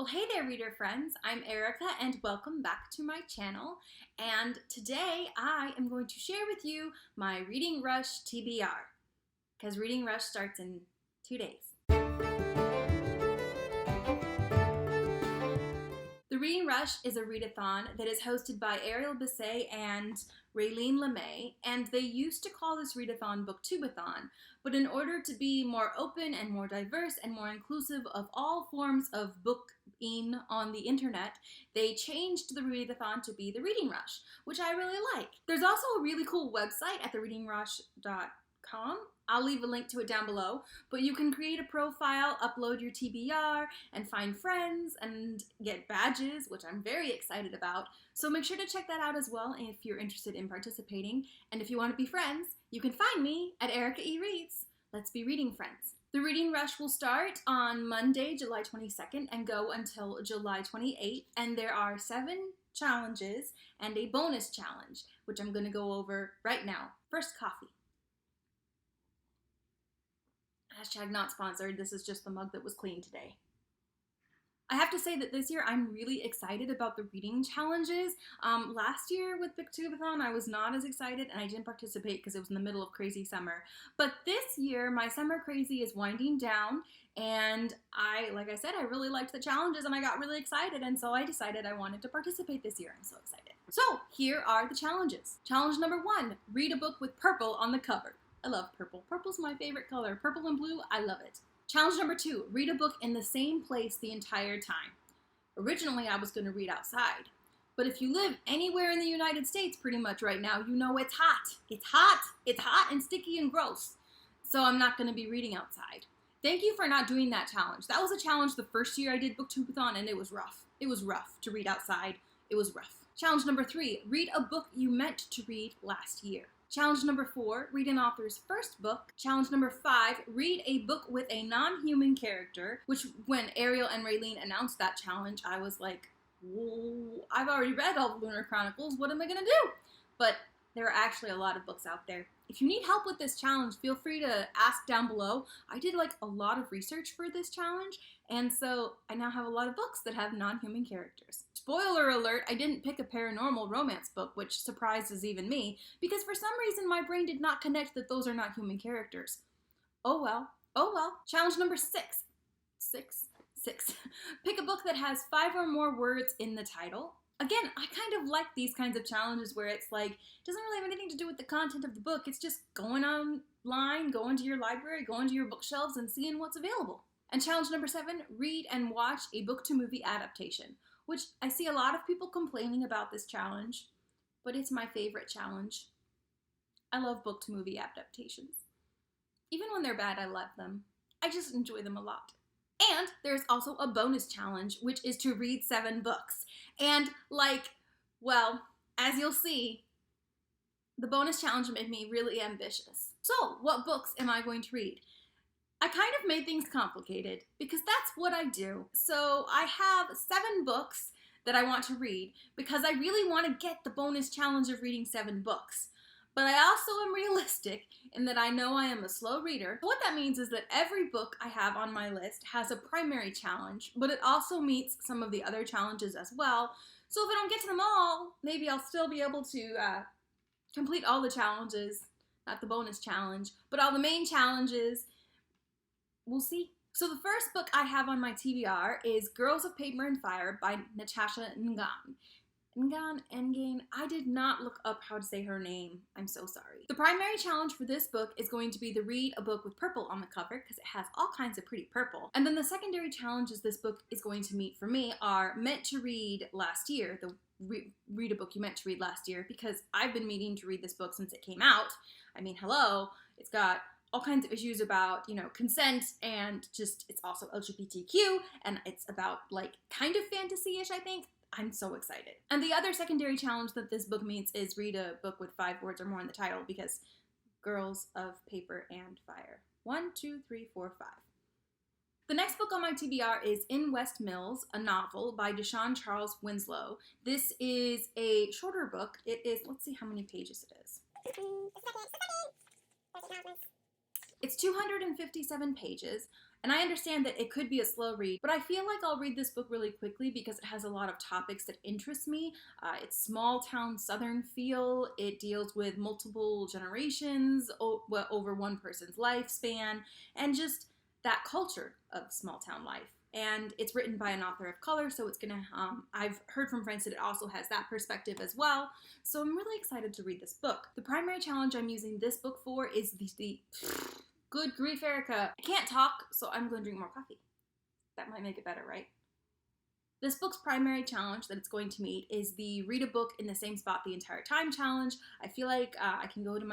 Well, hey there, reader friends. I'm Erica, and welcome back to my channel. And today I am going to share with you my Reading Rush TBR, because Reading Rush starts in 2 days. The Reading Rush is a readathon that is hosted by Ariel Bisset and Raylene LeMay, and they used to call this readathon Booktubeathon, but in order to be more open and more diverse and more inclusive of all forms of booking on the internet, they changed the readathon to be the Reading Rush, which I really like. There's also a really cool website at thereadingrush.com. I'll leave a link to it down below, but you can create a profile, upload your TBR, and find friends, and get badges, which I'm very excited about. So make sure to check that out as well if you're interested in participating. And if you want to be friends, you can find me at Erica E. Reads. Let's be reading friends. The Reading Rush will start on Monday, July 22nd, and go until July 28th, and there are 7 challenges and a bonus challenge, which I'm going to go over right now. First, coffee. Hashtag not sponsored, this is just the mug that was clean today. I have to say that this year I'm really excited about the reading challenges. Last year with Booktubeathon I was not as excited and I didn't participate because it was in the middle of crazy summer. But this year my summer crazy is winding down, and like I said, I really liked the challenges and I got really excited, and so I decided I wanted to participate this year. I'm so excited. So here are the challenges. Challenge number 1, read a book with purple on the cover. I love purple. Purple's my favorite color. Purple and blue, I love it. Challenge number 2, read a book in the same place the entire time. Originally, I was going to read outside. But if you live anywhere in the United States pretty much right now, you know it's hot. It's hot. It's hot and sticky and gross. So I'm not going to be reading outside. Thank you for not doing that challenge. That was a challenge the first year I did Booktubeathon, and it was rough. It was rough to read outside. It was rough. Challenge number 3, read a book you meant to read last year. Challenge number 4, read an author's first book. Challenge number 5, read a book with a non-human character, which when Ariel and Raylene announced that challenge, I was like, whoa, I've already read all the Lunar Chronicles, what am I gonna do? But there are actually a lot of books out there. If you need help with this challenge, feel free to ask down below. I did like a lot of research for this challenge, and so I now have a lot of books that have non-human characters. Spoiler alert, I didn't pick a paranormal romance book, which surprises even me, because for some reason my brain did not connect that those are not human characters. Oh well, oh well. Challenge number 6. Pick a book that has 5 or more words in the title. Again, I kind of like these kinds of challenges where it's like, it doesn't really have anything to do with the content of the book. It's just going online, going to your library, going to your bookshelves, and seeing what's available. And challenge number 7, read and watch a book-to-movie adaptation, which I see a lot of people complaining about this challenge, but it's my favorite challenge. I love book-to-movie adaptations. Even when they're bad, I love them. I just enjoy them a lot. And there's also a bonus challenge, which is to read 7 books. And well, as you'll see, the bonus challenge made me really ambitious. So, what books am I going to read? I kind of made things complicated because that's what I do. So I have 7 books that I want to read because I really want to get the bonus challenge of reading 7 books. But I also am realistic in that I know I am a slow reader. What that means is that every book I have on my list has a primary challenge, but it also meets some of the other challenges as well. So if I don't get to them all, maybe I'll still be able to complete all the challenges, not the bonus challenge, but all the main challenges. We'll see. So the first book I have on my TBR is Girls of Paper and Fire by Natasha Ngan. Ngan, I did not look up how to say her name. I'm so sorry. The primary challenge for this book is going to be to read a book with purple on the cover because it has all kinds of pretty purple. And then the secondary challenges this book is going to meet for me are meant to read last year, read a book you meant to read last year, because I've been meaning to read this book since it came out. I mean, hello, it's got all kinds of issues about, consent, and just, it's also LGBTQ, and it's about, kind of fantasy-ish, I think. I'm so excited. And the other secondary challenge that this book meets is read a book with 5 words or more in the title, because Girls of Paper and Fire. 1, 2, 3, 4, 5. The next book on my TBR is In West Mills, a novel by Deshaun Charles Winslow. This is a shorter book. It is, let's see how many pages it is. It's 257 pages, And I understand that it could be a slow read, but I feel like I'll read this book really quickly because it has a lot of topics that interest me. It's small town southern feel. It deals with multiple generations over one person's lifespan, and just that culture of small town life. And it's written by an author of color, so it's gonna, I've heard from friends that it also has that perspective as well. So I'm really excited to read this book. The primary challenge I'm using this book for is the good grief, Erica. I can't talk, so I'm going to drink more coffee. That might make it better, right? This book's primary challenge that it's going to meet is the read a book in the same spot the entire time challenge. I feel like I can go to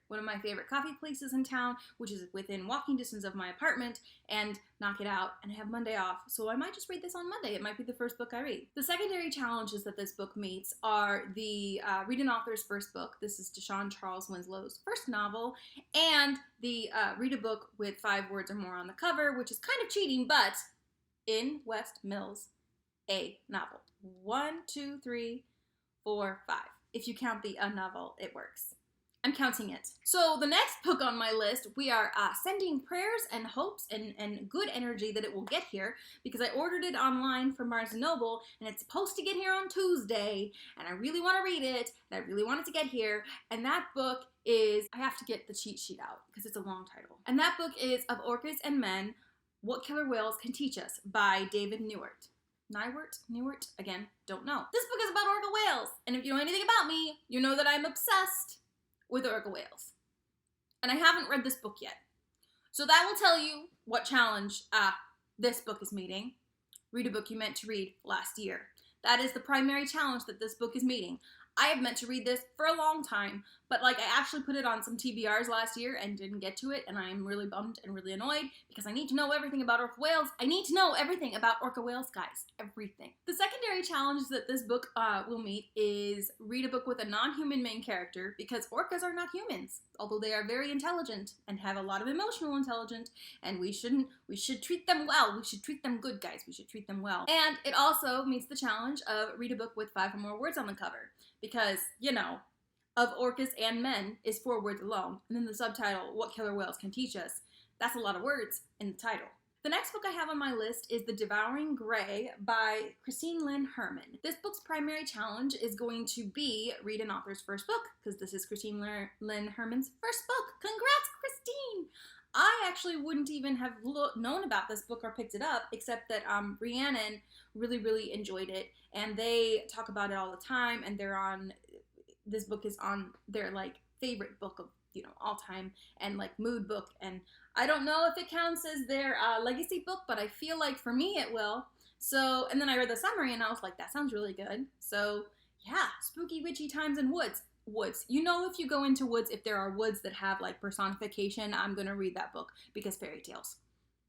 one of my favorite coffee places in town, which is within walking distance of my apartment, and knock it out, and I have Monday off, so I might just read this on Monday. It might be the first book I read. The secondary challenges that this book meets are the read an author's first book. This is Deshawn Charles Winslow's first novel, and the read a book with 5 words or more on the cover, which is kind of cheating, but in West Mills, a novel. 1, 2, 3, 4, 5. If you count the novel, it works. I'm counting it. So the next book on my list, we are sending prayers and hopes and good energy that it will get here, because I ordered it online from Barnes & Noble, and it's supposed to get here on Tuesday, and I really want to read it, and I really want it to get here, and that book is, I have to get the cheat sheet out, because it's a long title. And that book is Of Orcas and Men, What Killer Whales Can Teach Us by David Newart. Newart? Again, don't know. This book is about orca whales, and if you know anything about me, you know that I'm obsessed with orca whales. And I haven't read this book yet. So that will tell you what challenge this book is meeting. Read a book you meant to read last year. That is the primary challenge that this book is meeting. I have meant to read this for a long time, but like I actually put it on some TBRs last year and didn't get to it, and I'm really bummed and really annoyed because I need to know everything about orca whales. I need to know everything about orca whales, guys. Everything. The secondary challenge that this book will meet is read a book with a non-human main character, because orcas are not humans, although they are very intelligent and have a lot of emotional intelligence, and we should treat them well. We should treat them good, guys. We should treat them well. And it also meets the challenge of read a book with 5 or more words on the cover. Because, you know, Of Orcas and Men is 4 words alone. And then the subtitle, What Killer Whales Can Teach Us. That's a lot of words in the title. The next book I have on my list is The Devouring Grey by Christine Lynn Herman. This book's primary challenge is going to be read an author's first book, because this is Christine Lynn Herman's first book. Congrats, Christine! I actually wouldn't even have known about this book or picked it up, except that Rhiannon really enjoyed it, and they talk about it all the time, and this book is on their like favorite book of, you know, all time, and like mood book, and I don't know if it counts as their legacy book, but I feel like for me it will. So, and then I read the summary and I was like, that sounds really good. So yeah, spooky witchy times in woods. You know, if you go into woods, if there are woods that have like personification, I'm gonna read that book, because fairy tales.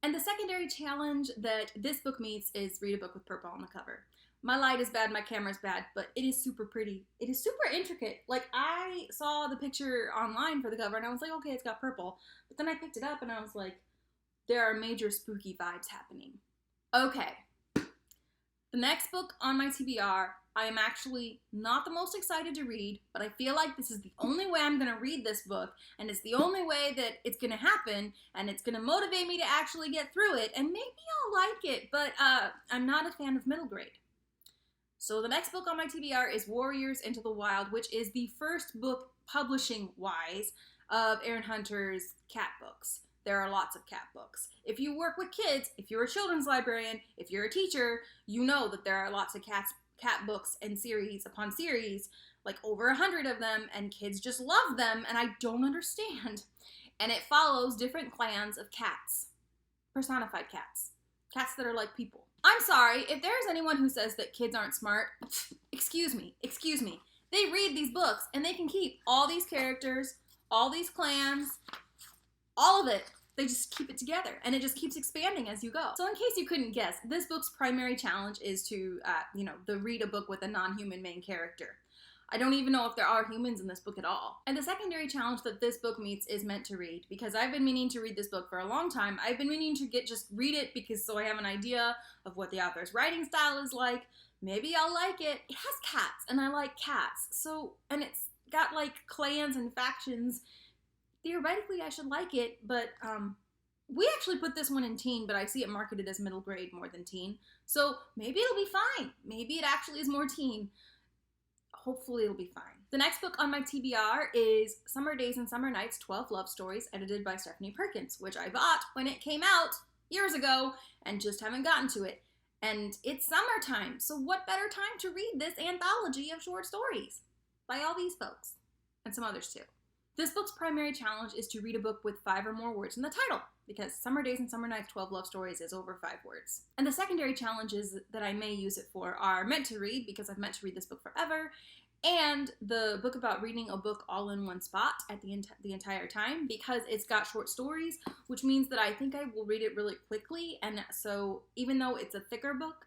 And the secondary challenge that this book meets is read a book with purple on the cover. My light is bad, my camera's bad, but it is super pretty. It is super intricate. Like, I saw the picture online for the cover and I was like, okay, it's got purple. But then I picked it up and I was like, there are major spooky vibes happening. Okay. The next book on my TBR, I am actually not the most excited to read, but I feel like this is the only way I'm going to read this book, and it's the only way that it's going to happen, and it's going to motivate me to actually get through it, and maybe I'll like it, but I'm not a fan of middle grade. So the next book on my TBR is Warriors Into the Wild, which is the first book publishing-wise of Aaron Hunter's cat books. There are lots of cat books. If you work with kids, if you're a children's librarian, if you're a teacher, you know that there are lots of cat books and series upon series, like over 100 of them, and kids just love them, and I don't understand. And it follows different clans of cats. Personified cats. Cats that are like people. I'm sorry, if there's anyone who says that kids aren't smart, excuse me. They read these books, and they can keep all these characters, all these clans, all of it. They just keep it together, and it just keeps expanding as you go. So in case you couldn't guess, this book's primary challenge is to, read a book with a non-human main character. I don't even know if there are humans in this book at all. And the secondary challenge that this book meets is meant to read, because I've been meaning to read this book for a long time. I've been meaning to just read it so I have an idea of what the author's writing style is like. Maybe I'll like it. It has cats, and I like cats. So, and it's got like clans and factions. Theoretically, I should like it, but We actually put this one in teen, but I see it marketed as middle grade more than teen. So maybe it'll be fine. Maybe it actually is more teen. Hopefully it'll be fine. The next book on my TBR is Summer Days and Summer Nights, 12 Love Stories, edited by Stephanie Perkins, which I bought when it came out years ago and just haven't gotten to it. And it's summertime, so what better time to read this anthology of short stories by all these folks, and some others too. This book's primary challenge is to read a book with 5 or more words in the title, because Summer Days and Summer Nights 12 Love Stories is over 5 words. And the secondary challenges that I may use it for are meant to read, because I've meant to read this book forever, and the book about reading a book all in one spot at the entire time, because it's got short stories, which means that I think I will read it really quickly, and so even though it's a thicker book,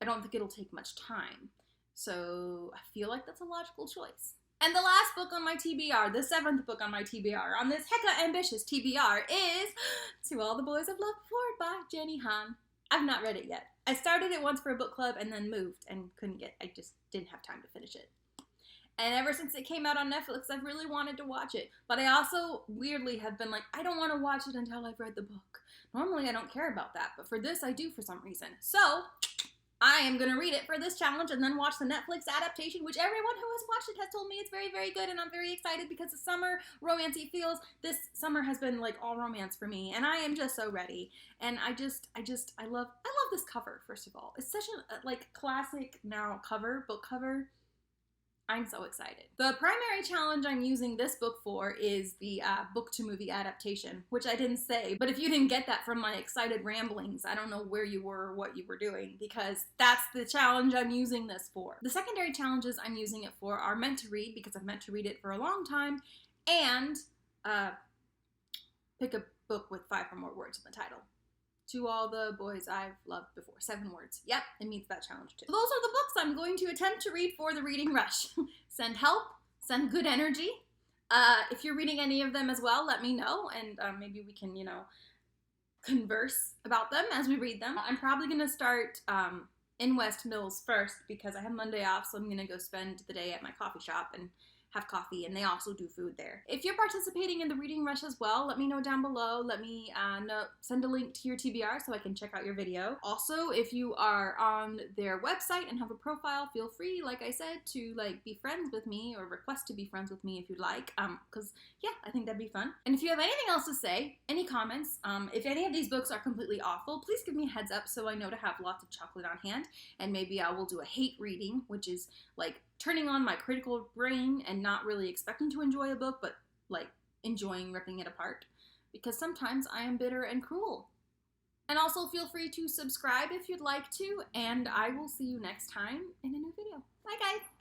I don't think it'll take much time. So I feel like that's a logical choice. And the last book on my TBR, the 7th book on my TBR, on this hecka ambitious TBR, is To All the Boys I've Loved Before by Jenny Han. I've not read it yet. I started it once for a book club and then moved and I just didn't have time to finish it. And ever since it came out on Netflix, I've really wanted to watch it. But I also weirdly have been like, I don't want to watch it until I've read the book. Normally I don't care about that, but for this I do for some reason. So I am going to read it for this challenge and then watch the Netflix adaptation, which everyone who has watched it has told me it's very, very good, and I'm very excited because the summer romancy feels. This summer has been like all romance for me, and I am just so ready. And I love this cover, first of all. It's such a like classic now book cover. I'm so excited. The primary challenge I'm using this book for is the book to movie adaptation, which I didn't say, but if you didn't get that from my excited ramblings, I don't know where you were or what you were doing, because that's the challenge I'm using this for. The secondary challenges I'm using it for are meant to read, because I've meant to read it for a long time, and pick a book with 5 or more words in the title. To All the Boys I've Loved Before. 7 words. Yep, it meets that challenge too. So those are the books I'm going to attempt to read for the reading rush. Send help, send good energy. If you're reading any of them as well, let me know, and maybe we can, converse about them as we read them. I'm probably going to start in West Mills first, because I have Monday off, so I'm going to go spend the day at my coffee shop and have coffee, and they also do food there. If you're participating in the reading rush as well, let me know down below. Let me send a link to your TBR so I can check out your video. Also, if you are on their website and have a profile, feel free, like I said, to be friends with me, or request to be friends with me if you'd like, because yeah, I think that'd be fun. And if you have anything else to say, any comments, if any of these books are completely awful, please give me a heads up so I know to have lots of chocolate on hand, and maybe I will do a hate reading, which is turning on my critical brain and not really expecting to enjoy a book, but enjoying ripping it apart, because sometimes I am bitter and cruel. And also feel free to subscribe if you'd like to, and I will see you next time in a new video.